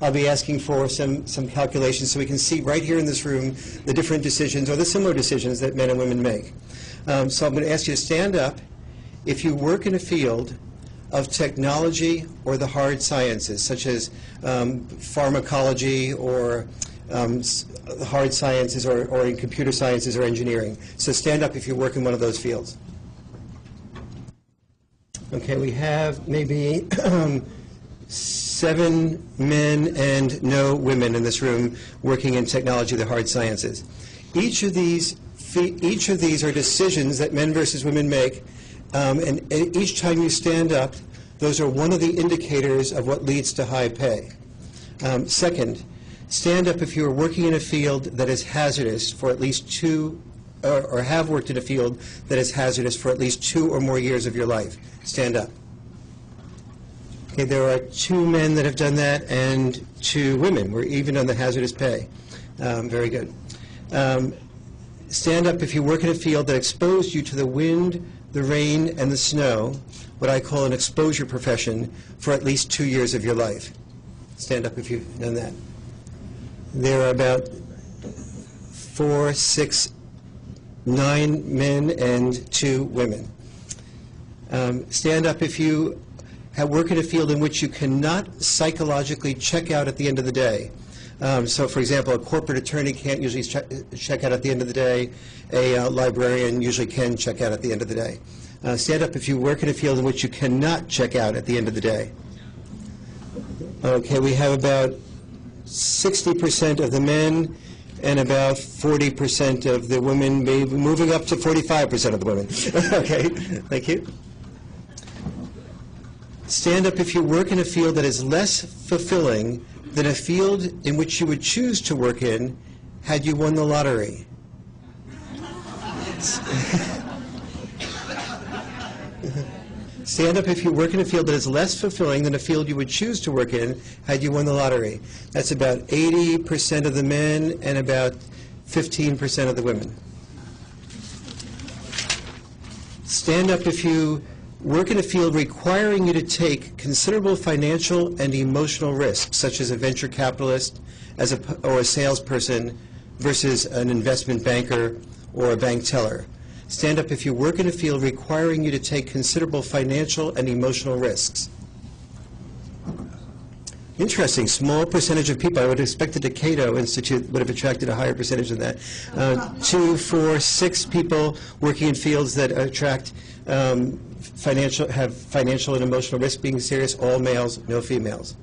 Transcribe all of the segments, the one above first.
I'll be asking for some calculations so we can see right here in this room the different decisions or the similar decisions that men and women make. So I'm going to ask you to stand up if you work in a field of technology or the hard sciences, such as pharmacology or the hard sciences or in computer sciences or engineering. So stand up if you work in one of those fields. Okay, we have maybe 7 men and no women in this room working in technology, the hard sciences. Each of these are decisions that men versus women make, and each time you stand up, those are one of the indicators of what leads to high pay. Second, stand up if you are working in a field that is hazardous for at least 2, or have worked in a field that is hazardous for at least 2 or more years of your life. Stand up. Okay, there are 2 men that have done that and 2 women. We're even on the hazardous pay. Very good. Stand up if you work in a field that exposed you to the wind, the rain, and the snow, what I call an exposure profession, for at least 2 years of your life. Stand up if you've done that. There are about 4, 6, 9 men and 2 women. Stand up if you work in a field in which you cannot psychologically check out at the end of the day. So, for example, a corporate attorney can't usually check out at the end of the day. A librarian usually can check out at the end of the day. Stand up if you work in a field in which you cannot check out at the end of the day. Okay, we have about 60% of the men and about 40% of the women, maybe moving up to 45% of the women. Okay, thank you. Stand up if you work in a field that is less fulfilling than a field in which you would choose to work in had you won the lottery. Stand up if you work in a field that is less fulfilling than a field you would choose to work in had you won the lottery. That's about 80% of the men and about 15% of the women. Stand up if you work in a field requiring you to take considerable financial and emotional risks, such as a venture capitalist or a salesperson versus an investment banker or a bank teller. Stand up if you work in a field requiring you to take considerable financial and emotional risks. Interesting, small percentage of people. I would expect the Cato Institute would have attracted a higher percentage than that. 2, 4, 6 people working in fields that attract have financial and emotional risk being serious, all males, no females.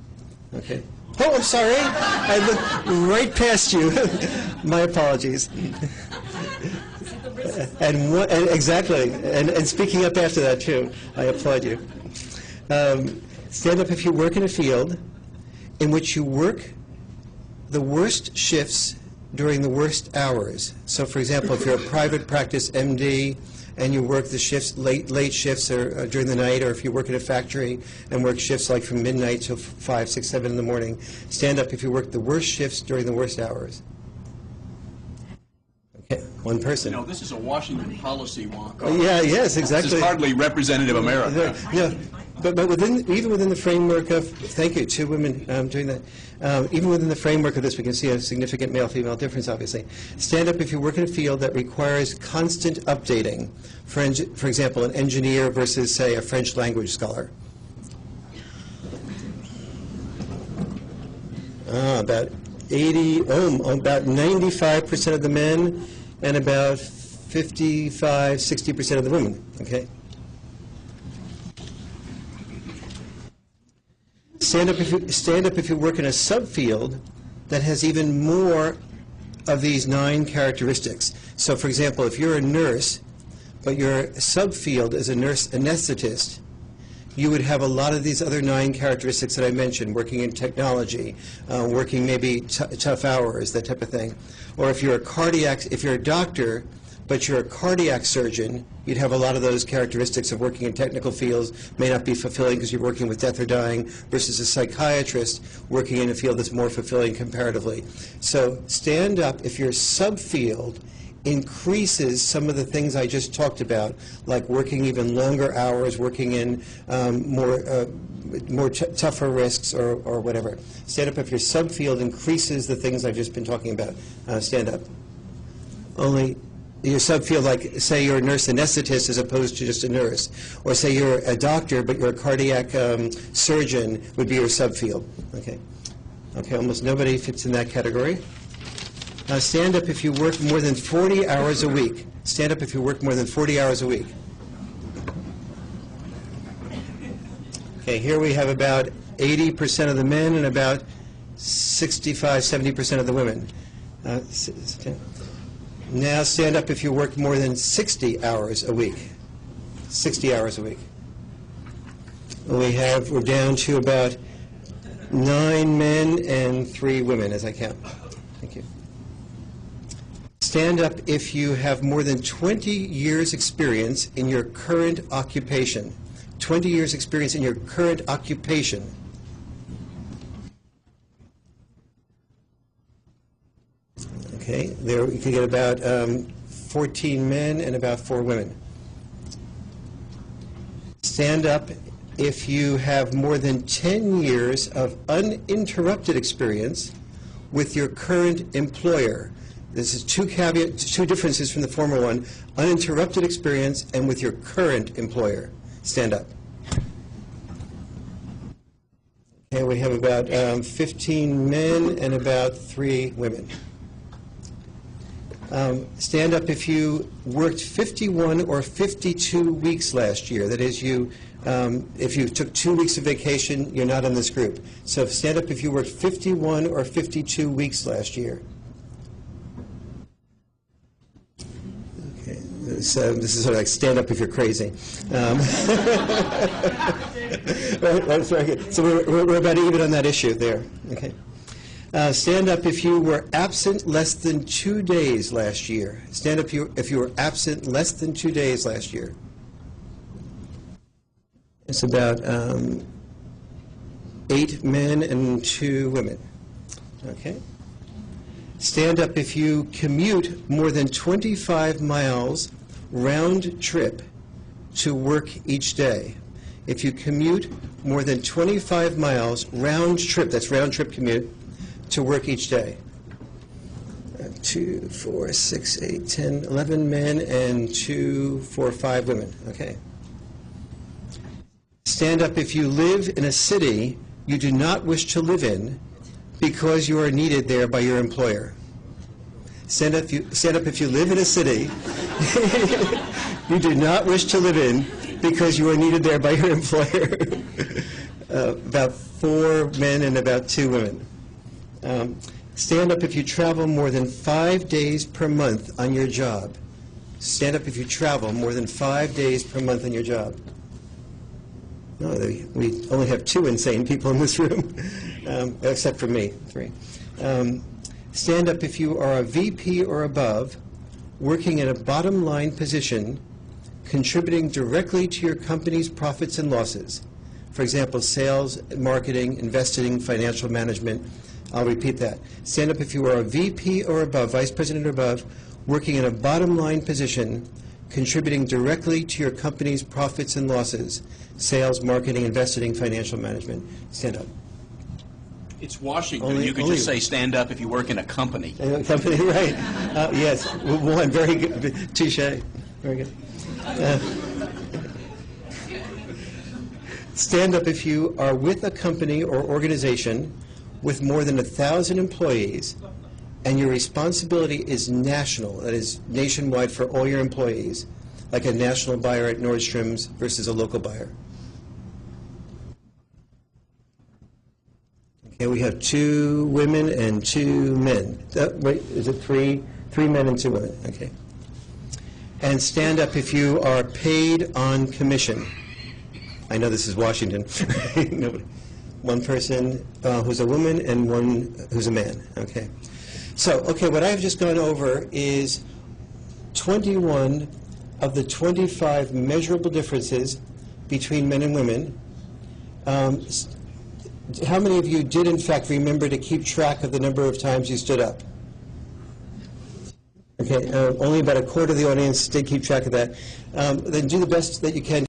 Okay. Oh, I'm sorry. I looked right past you. My apologies. And exactly, and speaking up after that too. I applaud you. Stand up if you work in a field in which you work the worst shifts during the worst hours. So, for example, if you're a private practice MD and you work the shifts, late shifts or during the night, or if you work in a factory and work shifts like from midnight till 5, 6, 7 in the morning, stand up if you work the worst shifts during the worst hours. Okay, one person. You know, this is a Washington policy walk. Yeah, yes, exactly. This is hardly representative America. Yeah, but even within the framework of, thank you, 2 women doing that, even within the framework of this, we can see a significant male-female difference, obviously. Stand up if you work in a field that requires constant updating. For example, an engineer versus, say, a French language scholar. About 95% of the men and about 55, 60% of the women. Okay. Stand up if you work in a subfield that has even more of these 9 characteristics. So, for example, if you're a nurse, but your subfield is a nurse anesthetist, you would have a lot of these other 9 characteristics that I mentioned, working in technology, working maybe tough hours, that type of thing. Or if you're a doctor, but you're a cardiac surgeon, you'd have a lot of those characteristics of working in technical fields, may not be fulfilling because you're working with death or dying, versus a psychiatrist working in a field that's more fulfilling comparatively. So stand up if your subfield increases some of the things I just talked about, like working even longer hours, working in more tougher risks or whatever. Stand up if your subfield increases the things I've just been talking about. Stand up. Only your subfield, like say you're a nurse anesthetist as opposed to just a nurse, or say you're a doctor but you're a cardiac surgeon would be your subfield. Okay. Okay, almost nobody fits in that category. Stand up if you work more than 40 hours a week. Stand up if you work more than 40 hours a week. Okay, here we have about 80% of the men and about 65, 70% of the women. Now stand up if you work more than 60 hours a week. 60 hours a week. We're down to about 9 men and 3 women as I count. Thank you. Stand up if you have more than 20 years experience in your current occupation. 20 years experience in your current occupation. Okay, there you can get about 14 men and about 4 women. Stand up if you have more than 10 years of uninterrupted experience with your current employer. This is two differences from the former one: uninterrupted experience and with your current employer. Stand up. Okay, we have about 15 men and about 3 women. Stand up if you worked 51 or 52 weeks last year. That is, if you took 2 weeks of vacation, you're not in this group. So stand up if you worked 51 or 52 weeks last year. Okay, so this is sort of like stand up if you're crazy. Right, so we're about even on that issue there. Okay. Stand up if you were absent less than 2 days last year. Stand up if you were absent less than 2 days last year. It's about 8 men and 2 women. Okay. Stand up if you commute more than 25 miles round trip to work each day. If you commute more than 25 miles round trip, that's round trip commute, to work each day. 2, 4, 6, 8, 10, 11 men and 2, 4, 5 women. Okay. Stand up if you live in a city you do not wish to live in because you are needed there by your employer. Stand up if you live in a city you do not wish to live in because you are needed there by your employer. About 4 men and about 2 women. Stand up if you travel more than 5 days per month on your job. Stand up if you travel more than 5 days per month on your job. No, we only have 2 insane people in this room, except for me, 3. Stand up if you are a VP or above, working in a bottom line position, contributing directly to your company's profits and losses. For example, sales, marketing, investing, financial management. I'll repeat that. Stand up if you are a VP or above, vice president or above, working in a bottom line position, contributing directly to your company's profits and losses, sales, marketing, investing, financial management. Stand up. It's Washington. You could just say stand up if you work in a company. A company, right. Yes, one, very good. Touche. Very good. Stand up if you are with a company or organization with more than 1,000 employees and your responsibility is national, that is nationwide for all your employees, like a national buyer at Nordstrom's versus a local buyer. Okay, we have 2 women and 2 men. Wait, is it 3 men and 2 women? Okay. And stand up if you are paid on commission. I know this is Washington. Nobody. 1 person who's a woman and 1 who's a man. Okay. So, okay, what I've just gone over is 21 of the 25 measurable differences between men and women. How many of you did, in fact, remember to keep track of the number of times you stood up? Okay, only about a quarter of the audience did keep track of that. Then do the best that you can.